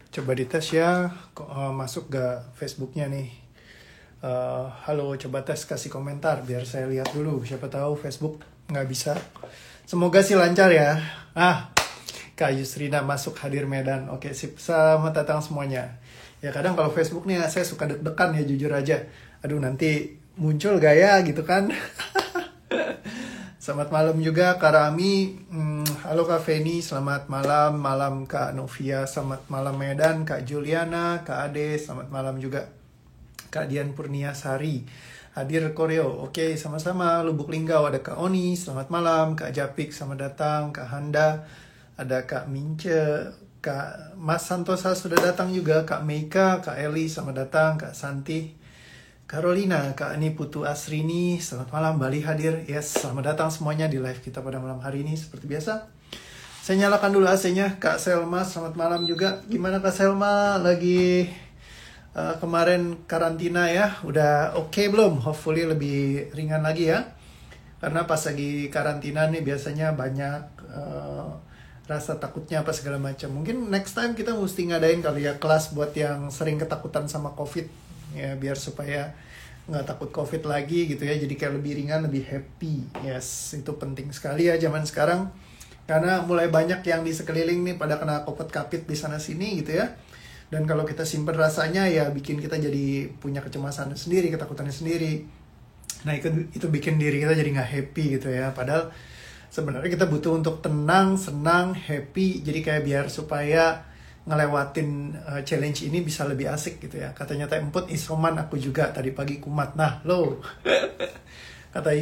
Coba dites ya, masuk gak Facebooknya nih. Halo, coba tes kasih komentar biar saya lihat dulu. Siapa tahu Facebook nggak bisa. Semoga sih lancar ya. Kak Yusrina masuk hadir Medan. Oke, sip. Selamat datang semuanya. Ya kadang kalau Facebook nih saya suka deg-degan ya, jujur aja. Aduh, nanti muncul gak ya gitu kan. Selamat malam juga Kak Rami. Halo Kak Feni, selamat malam. Malam Kak Novia, selamat malam Medan. Kak Juliana, Kak Ade, selamat malam juga. Kak Dian Purniasari, hadir Koreo. Oke, sama-sama. Lubuk Linggau, ada Kak Oni, selamat malam. Kak Japik, selamat datang. Kak Handa, ada Kak Mince. Kak Mas Santosa sudah datang juga. Kak Meika, Kak Eli, selamat datang. Kak Santi, Carolina, Kak Ani Putu Asrini, selamat malam. Bali hadir. Yes, selamat datang semuanya di live kita pada malam hari ini. Seperti biasa, saya nyalakan dulu AC-nya. Kak Selma, selamat malam juga. Gimana Kak Selma? Lagi kemarin karantina ya? Udah oke belum? Hopefully lebih ringan lagi ya. Karena pas lagi karantina nih biasanya banyak rasa takutnya apa segala macam. Mungkin next time kita mesti ngadain kali ya kelas buat yang sering ketakutan sama COVID. Ya biar supaya nggak takut COVID lagi gitu ya, jadi kayak lebih ringan, lebih happy. Yes, itu penting sekali ya zaman sekarang, karena mulai banyak yang di sekeliling nih pada kena COVID-kapit di sana sini gitu ya. Dan kalau kita simpen rasanya ya bikin kita jadi punya kecemasan sendiri, ketakutannya sendiri. Nah itu bikin diri kita jadi nggak happy gitu ya. Padahal sebenarnya kita butuh untuk tenang, senang, happy. Jadi kayak biar supaya ngelewatin challenge ini bisa lebih asik gitu ya. Katanya Teh Emput, isoman aku juga tadi pagi kumat. Nah lo kata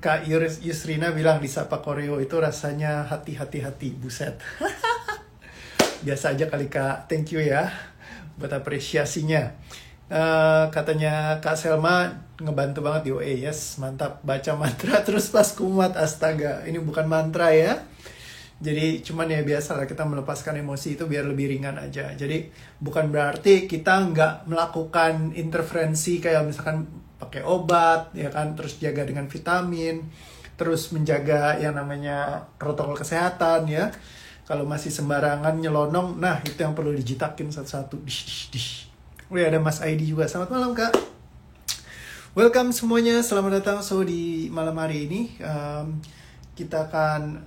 Kak Yusrina bilang di Sapa Koreo itu rasanya hati-hati buset. Biasa aja kali Kak, thank you ya buat apresiasinya. Katanya Kak Selma ngebantu banget di OE. Yes, mantap. Baca mantra terus pas kumat, astaga. Ini bukan mantra ya, jadi cuman ya biasa lah kita melepaskan emosi itu biar lebih ringan aja. Jadi bukan berarti kita nggak melakukan intervensi kayak misalkan pakai obat ya kan, terus jaga dengan vitamin, terus menjaga yang namanya protokol kesehatan ya. Kalau masih sembarangan nyelonong, nah itu yang perlu dijitakin satu-satu. Oh ya, ada Mas Aidi juga. Selamat malam Kak. Welcome semuanya, selamat datang. So di malam hari ini kita akan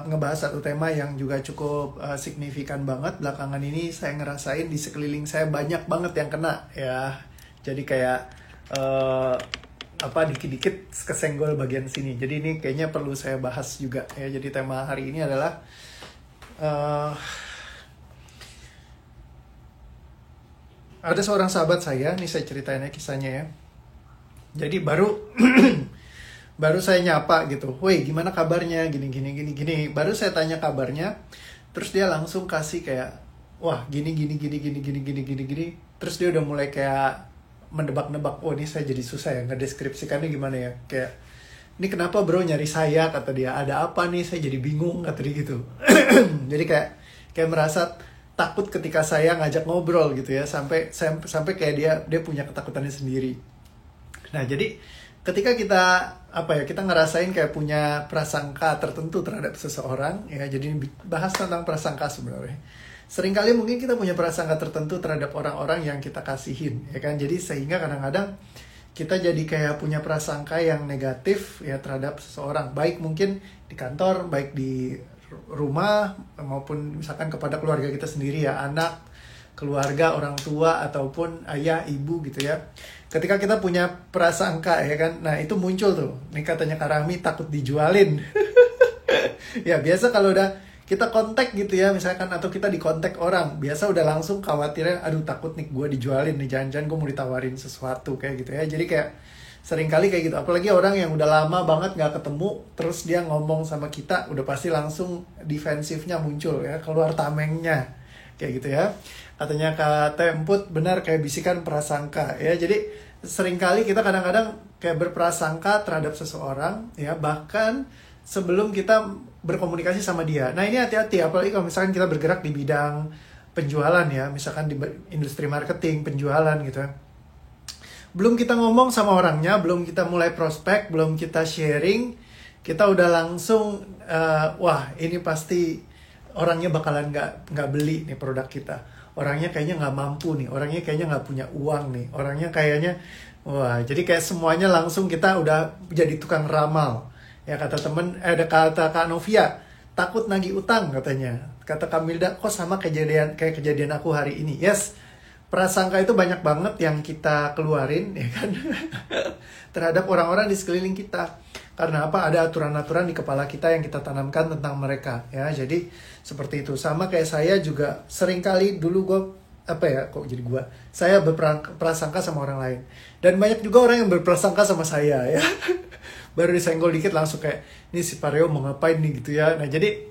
ngebahas satu tema yang juga cukup signifikan banget. Belakangan ini saya ngerasain di sekeliling saya banyak banget yang kena ya. Jadi kayak dikit-dikit kesenggol bagian sini. Jadi ini kayaknya perlu saya bahas juga ya. Jadi tema hari ini adalah ada seorang sahabat saya, nih saya ceritain ya kisahnya ya. Jadi baru saya nyapa gitu, woi gimana kabarnya, gini. Baru saya tanya kabarnya, terus dia langsung kasih kayak, wah gini. Terus dia udah mulai kayak mendebak-nebak, oh ini saya jadi susah ya ngedeskripsikannya gimana ya. Kayak, ini kenapa bro nyari saya, kata dia, ada apa nih, saya jadi bingung, kata dia gitu. Jadi kayak merasa takut ketika saya ngajak ngobrol gitu ya, sampai kayak dia punya ketakutannya sendiri. Nah jadi ketika kita ngerasain kayak punya prasangka tertentu terhadap seseorang ya, jadi bahas tentang prasangka sebenarnya. Seringkali mungkin kita punya prasangka tertentu terhadap orang-orang yang kita kasihin ya kan, jadi sehingga kadang-kadang kita jadi kayak punya prasangka yang negatif ya terhadap seseorang, baik mungkin di kantor, baik di rumah, maupun misalkan kepada keluarga kita sendiri ya, anak, keluarga, orang tua, ataupun ayah, ibu gitu ya. Ketika kita punya prasangka ya kan, nah itu muncul tuh. Ini katanya Kak Rahmi takut dijualin. Ya biasa kalau udah kita kontak gitu ya misalkan, atau kita dikontak orang, biasa udah langsung khawatirnya, aduh takut nih gue dijualin nih, jangan-jangan gue mau ditawarin sesuatu kayak gitu ya. Jadi kayak seringkali kayak gitu, apalagi orang yang udah lama banget gak ketemu, terus dia ngomong sama kita, udah pasti langsung defensifnya muncul ya, keluar tamengnya kayak gitu ya. Katanya Kak Temput, benar kayak bisikan prasangka ya. Jadi seringkali kita kadang-kadang kayak berprasangka terhadap seseorang ya, bahkan sebelum kita berkomunikasi sama dia. Nah ini hati-hati, apalagi kalau misalkan kita bergerak di bidang penjualan ya, misalkan di industri marketing, penjualan gitu ya. Belum kita ngomong sama orangnya, belum kita mulai prospek, belum kita sharing, kita udah langsung, wah ini pasti orangnya bakalan nggak beli nih produk kita, orangnya kayaknya nggak mampu nih, orangnya kayaknya nggak punya uang nih, orangnya kayaknya wah, jadi kayak semuanya langsung kita udah jadi tukang ramal. Ya kata temen, ada kata Kak Novia, takut nagih utang katanya. Kata Kamilda, kok sama kayak kejadian aku hari ini. Yes, prasangka itu banyak banget yang kita keluarin, ya kan, terhadap orang-orang di sekeliling kita. Karena apa? Ada aturan-aturan di kepala kita yang kita tanamkan tentang mereka, ya. Jadi seperti itu. Sama kayak saya juga seringkali dulu gue saya berprasangka sama orang lain, dan banyak juga orang yang berprasangka sama saya, ya. Baru disenggol dikit langsung kayak, ini si Pareo mau ngapain nih gitu ya. Nah jadi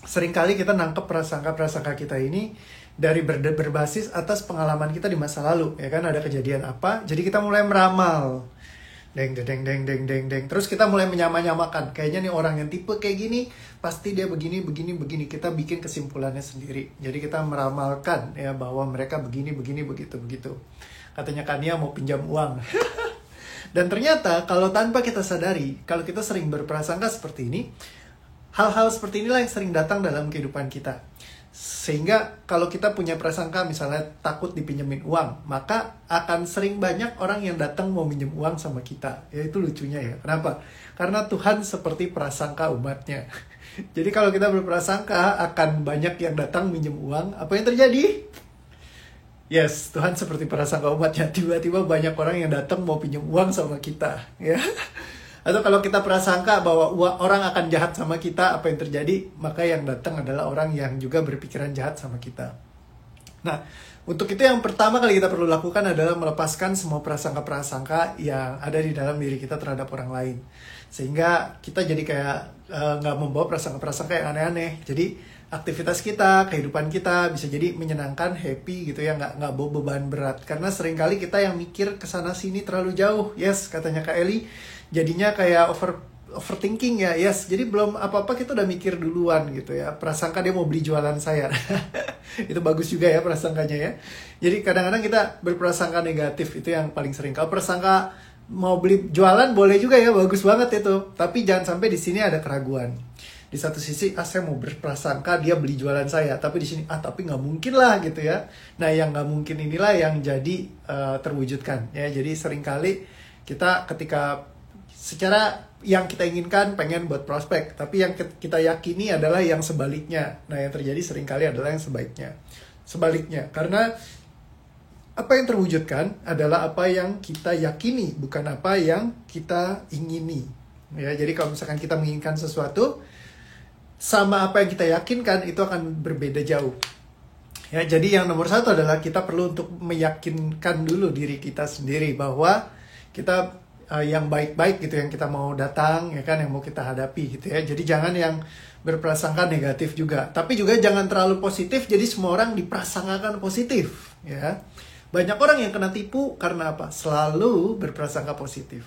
seringkali kita nangkep prasangka kita ini dari berbasis atas pengalaman kita di masa lalu, ya kan, ada kejadian apa, jadi kita mulai meramal. Deng deng deng deng deng deng. Terus kita mulai menyamakan. Kayaknya nih orang yang tipe kayak gini, pasti dia begini. Kita bikin kesimpulannya sendiri. Jadi kita meramalkan ya bahwa mereka begini begitu. Katanya Kania mau pinjam uang. Dan ternyata kalau tanpa kita sadari, kalau kita sering berprasangka seperti ini, hal-hal seperti inilah yang sering datang dalam kehidupan kita. Sehingga kalau kita punya prasangka misalnya takut dipinjemin uang, maka akan sering banyak orang yang datang mau minjem uang sama kita. Ya itu lucunya ya. Kenapa? Karena Tuhan seperti prasangka umatnya. Jadi kalau kita berprasangka akan banyak yang datang minjem uang, apa yang terjadi? Yes, Tuhan seperti prasangka umatnya. Tiba-tiba banyak orang yang datang mau pinjam uang sama kita, ya. Atau kalau kita prasangka bahwa orang akan jahat sama kita, apa yang terjadi? Maka yang datang adalah orang yang juga berpikiran jahat sama kita. Nah, untuk itu yang pertama kali kita perlu lakukan adalah melepaskan semua prasangka-prasangka yang ada di dalam diri kita terhadap orang lain. Sehingga kita jadi kayak nggak membawa prasangka-prasangka yang aneh-aneh. Jadi aktivitas kita, kehidupan kita bisa jadi menyenangkan, happy gitu ya, nggak bawa beban berat. Karena seringkali kita yang mikir kesana sini terlalu jauh. Yes, katanya Kak Eli. Jadinya kayak overthinking ya, yes. Jadi belum apa-apa kita udah mikir duluan gitu ya. Prasangka dia mau beli jualan saya. Itu bagus juga ya prasangkanya ya. Jadi kadang-kadang kita berprasangka negatif, itu yang paling sering. Kalau prasangka mau beli jualan boleh juga ya, bagus banget itu. Tapi jangan sampai di sini ada keraguan. Di satu sisi, saya mau berprasangka dia beli jualan saya, tapi di sini tapi nggak mungkin lah gitu ya. Nah yang nggak mungkin inilah yang jadi terwujudkan ya. Jadi seringkali kita ketika secara yang kita inginkan pengen buat prospek, tapi yang kita yakini adalah yang sebaliknya. Nah yang terjadi seringkali adalah yang sebaliknya. Karena apa yang terwujudkan adalah apa yang kita yakini, bukan apa yang kita ingini. Ya, jadi kalau misalkan kita menginginkan sesuatu, sama apa yang kita yakinkan itu akan berbeda jauh. Ya, jadi yang nomor satu adalah kita perlu untuk meyakinkan dulu diri kita sendiri bahwa kita yang baik-baik gitu, yang kita mau datang ya kan, yang mau kita hadapi gitu ya. Jadi jangan yang berprasangka negatif juga, tapi juga jangan terlalu positif jadi semua orang diprasangkakan positif ya. Banyak orang yang kena tipu karena apa? Selalu berprasangka positif.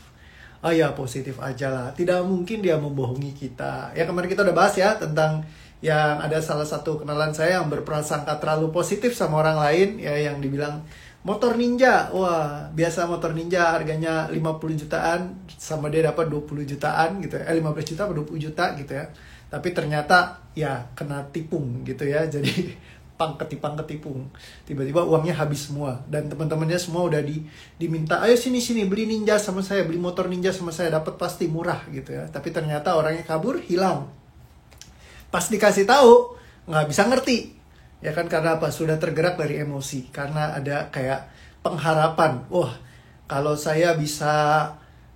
Oh ya, positif aja lah, tidak mungkin dia membohongi kita. Ya kemarin kita udah bahas ya tentang yang ada salah satu kenalan saya yang berprasangka terlalu positif sama orang lain ya, yang dibilang motor ninja, wah biasa motor ninja harganya 50 jutaan, sama dia dapat 20 jutaan gitu ya, 15 juta atau 20 juta gitu ya. Tapi ternyata ya kena tipung gitu ya, jadi ketipung. Tiba-tiba uangnya habis semua, dan teman-temannya semua udah diminta, ayo sini beli ninja sama saya, beli motor ninja sama saya, dapat pasti murah gitu ya. Tapi ternyata orangnya kabur, hilang. Pas dikasih tahu nggak bisa ngerti. Ya kan, karena apa? Sudah tergerak dari emosi. Karena ada kayak pengharapan. Wah, kalau saya bisa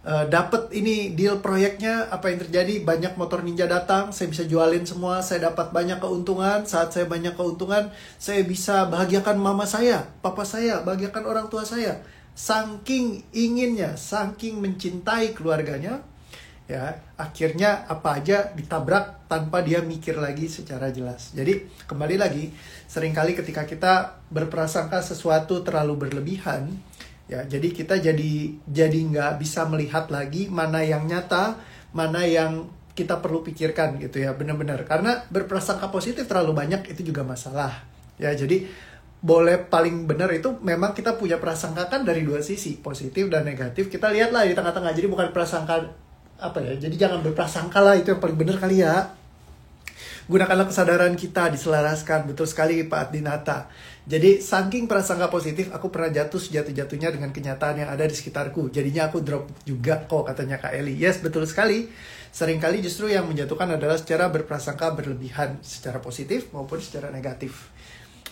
dapat ini deal proyeknya, apa yang terjadi? Banyak motor ninja datang, saya bisa jualin semua, saya dapat banyak keuntungan. Saat saya banyak keuntungan, saya bisa bahagiakan mama saya, papa saya, bahagiakan orang tua saya. Saking inginnya, saking mencintai keluarganya, ya akhirnya apa aja ditabrak tanpa dia mikir lagi secara jelas. Jadi kembali lagi, seringkali ketika kita berprasangka sesuatu terlalu berlebihan, ya jadi kita jadi nggak bisa melihat lagi mana yang nyata, mana yang kita perlu pikirkan gitu ya, benar-benar. Karena berprasangka positif terlalu banyak itu juga masalah. Ya jadi boleh paling benar itu memang kita punya prasangka kan dari dua sisi, positif dan negatif. Kita lihatlah di tengah-tengah. Jadi bukan prasangka apa ya, jadi jangan berprasangka lah, itu yang paling benar kali ya. Gunakanlah kesadaran kita, diselaraskan. Betul sekali Pak Dinata. Jadi saking prasangka positif, aku pernah jatuh sejatuh-jatuhnya dengan kenyataan yang ada di sekitarku. Jadinya aku drop juga kok, katanya Kak Eli. Yes, betul sekali. Seringkali justru yang menjatuhkan adalah secara berprasangka berlebihan, secara positif maupun secara negatif.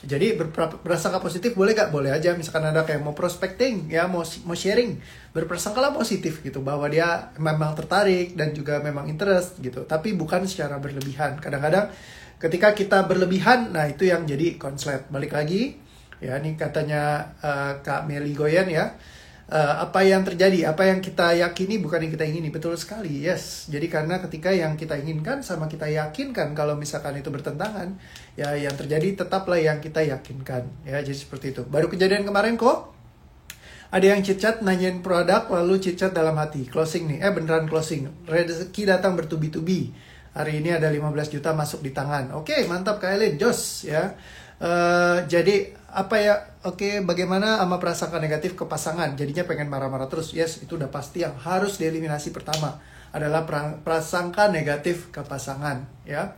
Jadi berprasangka positif boleh gak? Boleh aja. Misalkan ada kayak mau prospecting, ya mau sharing, berprasangkalah positif gitu, bahwa dia memang tertarik dan juga memang interest gitu. Tapi bukan secara berlebihan. Kadang-kadang ketika kita berlebihan, nah itu yang jadi konslet. Balik lagi, ya ini katanya Kak Meli Goyen ya. Apa yang terjadi, apa yang kita yakini bukan yang kita ingini. Betul sekali, yes. Jadi karena ketika yang kita inginkan sama kita yakinkan, kalau misalkan itu bertentangan, ya yang terjadi tetaplah yang kita yakinkan. Ya, jadi seperti itu. Baru kejadian kemarin kok. Ada yang chit-chat nanyain produk, lalu chit-chat dalam hati. Closing nih, beneran closing. Rezeki datang bertubi-tubi. Hari ini ada 15 juta masuk di tangan. Oke, mantap Kak Elin, jos ya. Jadi apa ya, bagaimana sama prasangka negatif ke pasangan, jadinya pengen marah-marah terus. Yes, itu udah pasti yang harus dieliminasi pertama adalah prasangka negatif ke pasangan ya.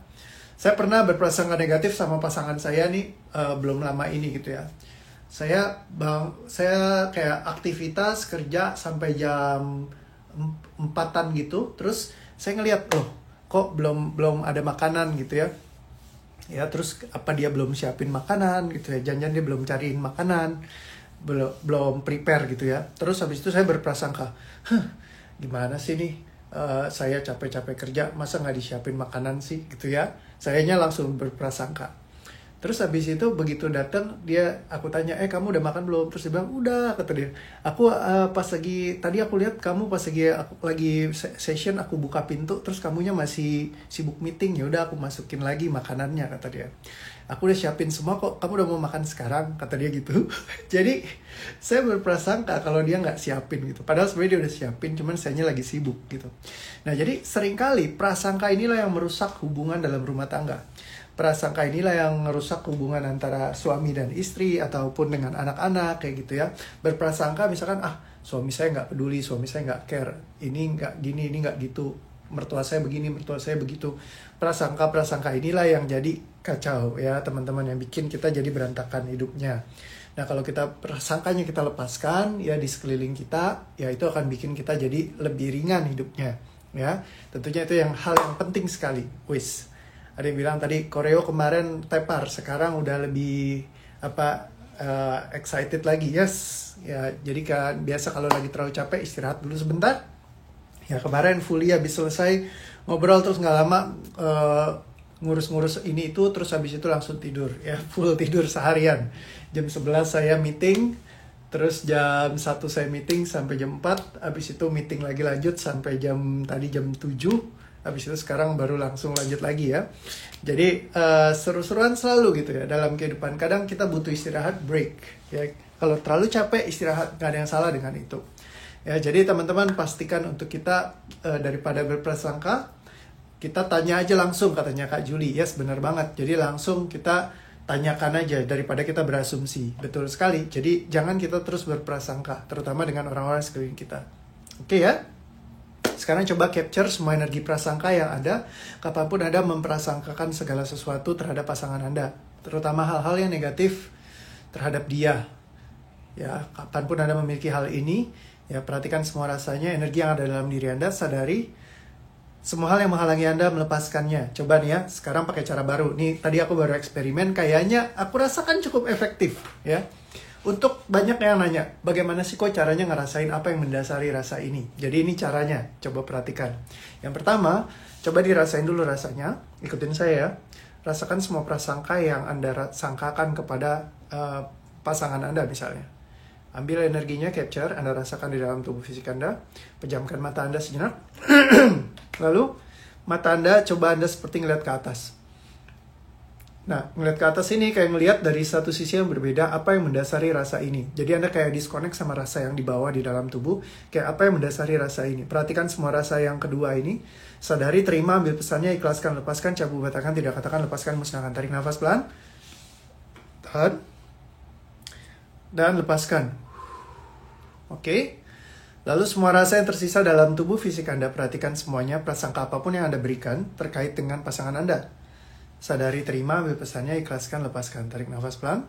Saya pernah berprasangka negatif sama pasangan saya nih belum lama ini gitu ya. Saya kayak aktivitas kerja sampai jam 4-an gitu, terus saya ngeliat kok belum ada makanan gitu ya. Ya terus apa dia belum siapin makanan gitu ya, jangan-jangan dia belum cariin makanan, belum prepare gitu ya. Terus habis itu saya berprasangka, gimana sih nih, saya capek-capek kerja masa nggak disiapin makanan sih gitu ya. Sayanya langsung berprasangka. Terus habis itu begitu datang dia, aku tanya, kamu udah makan belum? Terus dia bilang udah, kata dia. Aku tadi aku lihat kamu pas lagi session, aku buka pintu, terus kamunya masih sibuk meeting. Ya udah aku masukin lagi makanannya, kata dia. Aku udah siapin semua kok, kamu udah mau makan sekarang, kata dia gitu. Jadi saya berprasangka kalau dia nggak siapin gitu. Padahal sebenarnya dia udah siapin, cuman sayanya lagi sibuk gitu. Nah jadi seringkali prasangka inilah yang merusak hubungan dalam rumah tangga. Prasangka inilah yang merusak hubungan antara suami dan istri ataupun dengan anak-anak kayak gitu ya. Berprasangka misalkan suami saya nggak peduli, suami saya nggak care, ini nggak gini, ini nggak gitu, mertua saya begini, mertua saya begitu. Prasangka inilah yang jadi kacau ya teman-teman, yang bikin kita jadi berantakan hidupnya. Nah kalau kita prasangkanya kita lepaskan ya di sekeliling kita, ya itu akan bikin kita jadi lebih ringan hidupnya ya. Tentunya itu hal yang penting sekali. Ada yang bilang tadi koreo kemarin tepar, sekarang udah lebih excited lagi. Yes ya, jadi kan biasa kalau lagi terlalu capek istirahat dulu sebentar ya. Kemarin fully habis selesai ngobrol, terus nggak lama ngurus-ngurus ini itu, terus habis itu langsung tidur ya, full tidur seharian. Jam 11 saya meeting, terus jam 1 saya meeting sampai jam 4, habis itu meeting lagi lanjut sampai jam 7. Habis itu sekarang baru langsung lanjut lagi ya. Jadi seru-seruan selalu gitu ya dalam kehidupan. Kadang kita butuh istirahat, break ya. Kalau terlalu capek istirahat, gak ada yang salah dengan itu ya. Jadi teman-teman pastikan untuk kita daripada berprasangka, kita tanya aja langsung, katanya Kak Juli. Yes, benar banget. Jadi langsung kita tanyakan aja daripada kita berasumsi. Betul sekali. Jadi jangan kita terus berprasangka, terutama dengan orang-orang sekeliling kita. Oke ya. Sekarang coba capture semua energi prasangka yang ada, kapanpun Anda memprasangkakan segala sesuatu terhadap pasangan Anda, terutama hal-hal yang negatif terhadap dia. Ya, kapanpun Anda memiliki hal ini, ya perhatikan semua rasanya, energi yang ada dalam diri Anda, sadari semua hal yang menghalangi Anda melepaskannya. Coba nih ya, sekarang pakai cara baru. Nih, tadi aku baru eksperimen, kayaknya aku rasakan cukup efektif ya. Untuk banyak yang nanya, bagaimana sih kok caranya ngerasain apa yang mendasari rasa ini? Jadi ini caranya, coba perhatikan. Yang pertama, coba dirasain dulu rasanya, ikutin saya ya. Rasakan semua prasangka yang Anda sangkakan kepada pasangan Anda misalnya. Ambil energinya, capture, Anda rasakan di dalam tubuh fisik Anda. Pejamkan mata Anda sejenak. Lalu, mata Anda coba Anda seperti ngeliat ke atas. Nah, ngeliat ke atas ini kayak ngeliat dari satu sisi yang berbeda apa yang mendasari rasa ini. Jadi Anda kayak disconnect sama rasa yang dibawa di dalam tubuh. Kayak apa yang mendasari rasa ini. Perhatikan semua rasa yang kedua ini. Sadari, terima, ambil pesannya, ikhlaskan, lepaskan, cabut, batalkan, tidak katakan, lepaskan, musnahkan. Tarik nafas pelan. Tahan. Dan lepaskan. Oke. Lalu semua rasa yang tersisa dalam tubuh fisik Anda, perhatikan semuanya, prasangka apapun yang Anda berikan terkait dengan pasangan Anda. Sadari, terima, ambil pesannya, ikhlaskan, lepaskan. Tarik nafas pelan.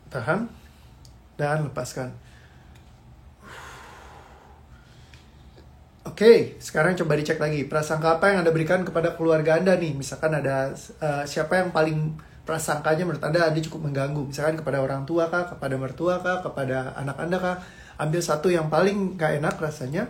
Tahan. Dan lepaskan. Oke, sekarang coba dicek lagi. Prasangka apa yang Anda berikan kepada keluarga Anda nih? Misalkan ada siapa yang paling prasangkanya menurut Anda cukup mengganggu. Misalkan kepada orang tua kah, kepada mertua kah, kepada anak Anda kah. Ambil satu yang paling gak enak rasanya.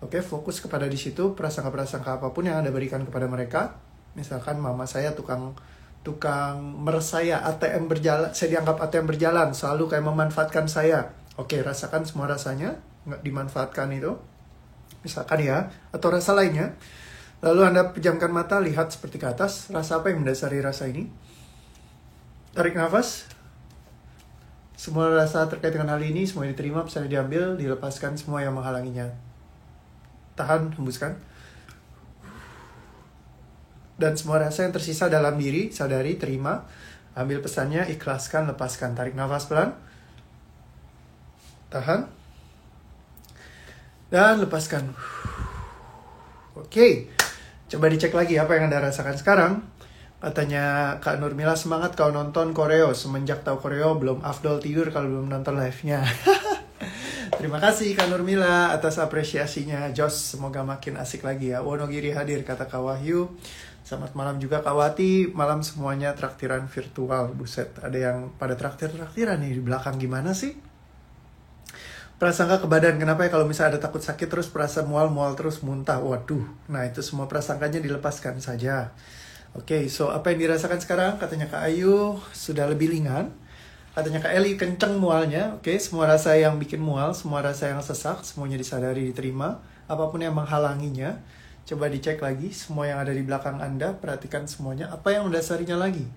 Oke, fokus kepada di situ. Prasangka-prasangka apapun yang Anda berikan kepada mereka. Misalkan mama saya tukang meresaya, ATM berjalan, saya dianggap ATM berjalan, selalu kayak memanfaatkan saya. Oke, rasakan semua rasanya, nggak dimanfaatkan itu. Misalkan ya, atau rasa lainnya. Lalu Anda pejamkan mata, lihat seperti ke atas, rasa apa yang mendasari rasa ini. Tarik nafas. Semua rasa terkait dengan hal ini, semua diterima, bisa diambil, dilepaskan semua yang menghalanginya. Tahan, hembuskan. Dan semua rasa yang tersisa dalam diri, sadari, terima, ambil pesannya, ikhlaskan, lepaskan. Tarik nafas pelan. Tahan. Dan lepaskan. Oke. Coba dicek lagi apa yang Anda rasakan sekarang. Katanya Kak Nurmila, semangat kau nonton koreo. Semenjak tahu koreo belum afdol tidur kalau belum nonton live-nya. Terima kasih Kak Nurmila atas apresiasinya. Jos, semoga makin asik lagi ya. Wonogiri hadir, kata Kak Wahyu. Selamat malam juga Kak Wati. Malam semuanya traktiran virtual. Buset, ada yang pada traktiran nih di belakang. Gimana sih? Prasangka ke badan. Kenapa ya kalau misalnya ada takut sakit terus perasa mual terus muntah. Waduh. Nah itu semua prasangkanya dilepaskan saja. Oke, so apa yang dirasakan sekarang? Katanya Kak Ayu sudah lebih ringan. Katanya Kak Eli kenceng mualnya. Oke, semua rasa yang bikin mual, semua rasa yang sesak, semuanya disadari, diterima. Apapun yang menghalanginya, coba dicek lagi. Semua yang ada di belakang Anda, perhatikan semuanya. Apa yang mendasarinya lagi?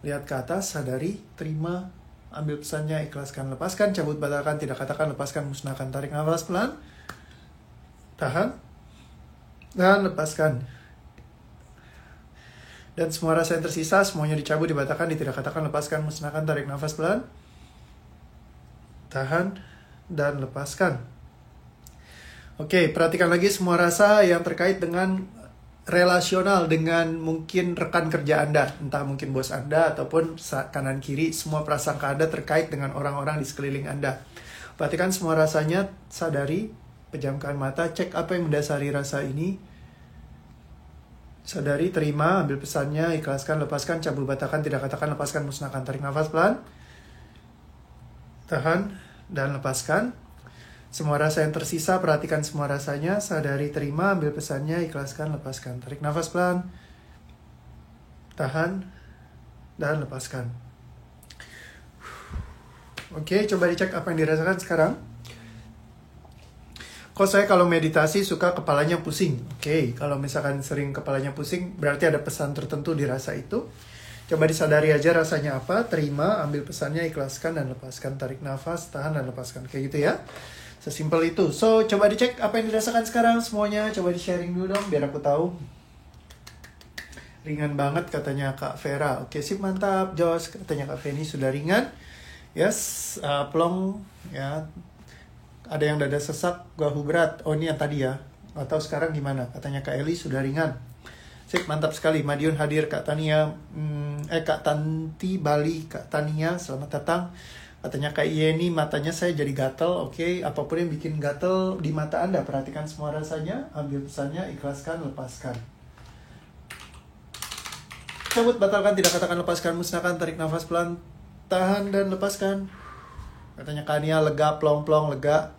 Lihat ke atas, sadari, terima, ambil pesannya, ikhlaskan, lepaskan, cabut, batalkan, tidak katakan, lepaskan, musnahkan. Tarik nafas pelan. Tahan. Dan lepaskan. Dan semua rasa yang tersisa, semuanya dicabut, dibatalkan, tidak katakan, lepaskan, musnahkan. Tarik nafas pelan. Tahan. Dan lepaskan. Oke, perhatikan lagi semua rasa yang terkait dengan relasional dengan mungkin rekan kerja Anda. Entah mungkin bos Anda ataupun kanan kiri. Semua prasangka Anda terkait dengan orang-orang di sekeliling Anda. Perhatikan semua rasanya, sadari, pejamkan mata, cek apa yang mendasari rasa ini. Sadari, terima, ambil pesannya, ikhlaskan, lepaskan, cabul, batalkan, tidak katakan, lepaskan, musnahkan. Tarik nafas pelan. Tahan, dan lepaskan. Semua rasa yang tersisa, perhatikan semua rasanya, sadari, terima, ambil pesannya, ikhlaskan, lepaskan. Tarik nafas pelan. Tahan, dan lepaskan. Oke, coba dicek apa yang dirasakan sekarang. Kok saya kalau meditasi suka kepalanya pusing. Oke, kalau misalkan sering kepalanya pusing, berarti ada pesan tertentu di rasa itu. Coba disadari aja rasanya apa, terima, ambil pesannya, ikhlaskan, dan lepaskan. Tarik nafas, tahan, dan lepaskan. Kayak gitu ya. Sesimpel itu. So, coba dicek apa yang dirasakan sekarang semuanya. Coba di-sharing dulu dong, biar aku tahu. Ringan banget katanya Kak Vera. Oke, sip, mantap. Jos, katanya Kak Feni sudah ringan. Yes, plong, ya. Ada yang dada sesak, gahu berat. Oh, ini yang tadi ya. Atau sekarang gimana? Katanya Kak Eli sudah ringan. Sip, mantap sekali. Madiun hadir, Kak Tania. Kak Tanti Bali, Kak Tania, selamat datang. Katanya Kak Yeni, matanya saya jadi gatel. Oke, apapun yang bikin gatel di mata Anda, perhatikan semua rasanya, ambil pesannya, ikhlaskan, lepaskan. Cabut, batalkan, tidak katakan, lepaskan, musnahkan, tarik nafas pelan, tahan, dan lepaskan. Katanya Kak Nia, lega, plong-plong, lega.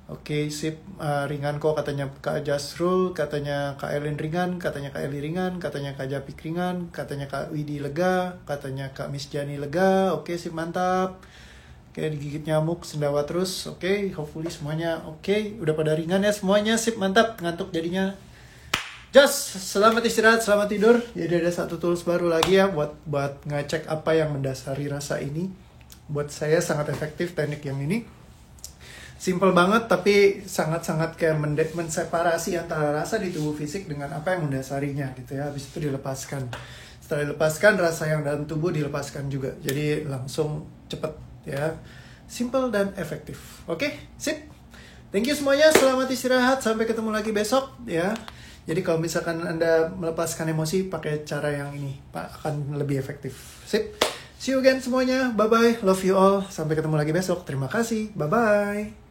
Oke, sip, ringan kok, katanya Kak Jasrul, katanya Kak Elin ringan, katanya Kak Eli ringan, katanya Kak Japik ringan, katanya Kak Widi lega, katanya Kak Miss Jani lega. Oke, sip, mantap. Oke, digigit nyamuk, sendawa terus. Oke, hopefully semuanya oke. Udah pada ringan ya semuanya, sip, mantap. Ngantuk jadinya. Just, selamat istirahat, selamat tidur. Jadi ada satu tools baru lagi ya buat ngecek apa yang mendasari rasa ini. Buat saya sangat efektif teknik yang ini. Simple banget tapi sangat-sangat kayak menseparasi antara rasa di tubuh fisik dengan apa yang mendasarinya gitu ya. Habis itu dilepaskan. Setelah dilepaskan, rasa yang dalam tubuh dilepaskan juga. Jadi langsung cepet ya. Simple dan efektif. Oke, sip. Thank you semuanya. Selamat istirahat. Sampai ketemu lagi besok ya. Jadi kalau misalkan Anda melepaskan emosi pakai cara yang ini, Pak, akan lebih efektif. Sip. See you again semuanya. Bye-bye. Love you all. Sampai ketemu lagi besok. Terima kasih. Bye-bye.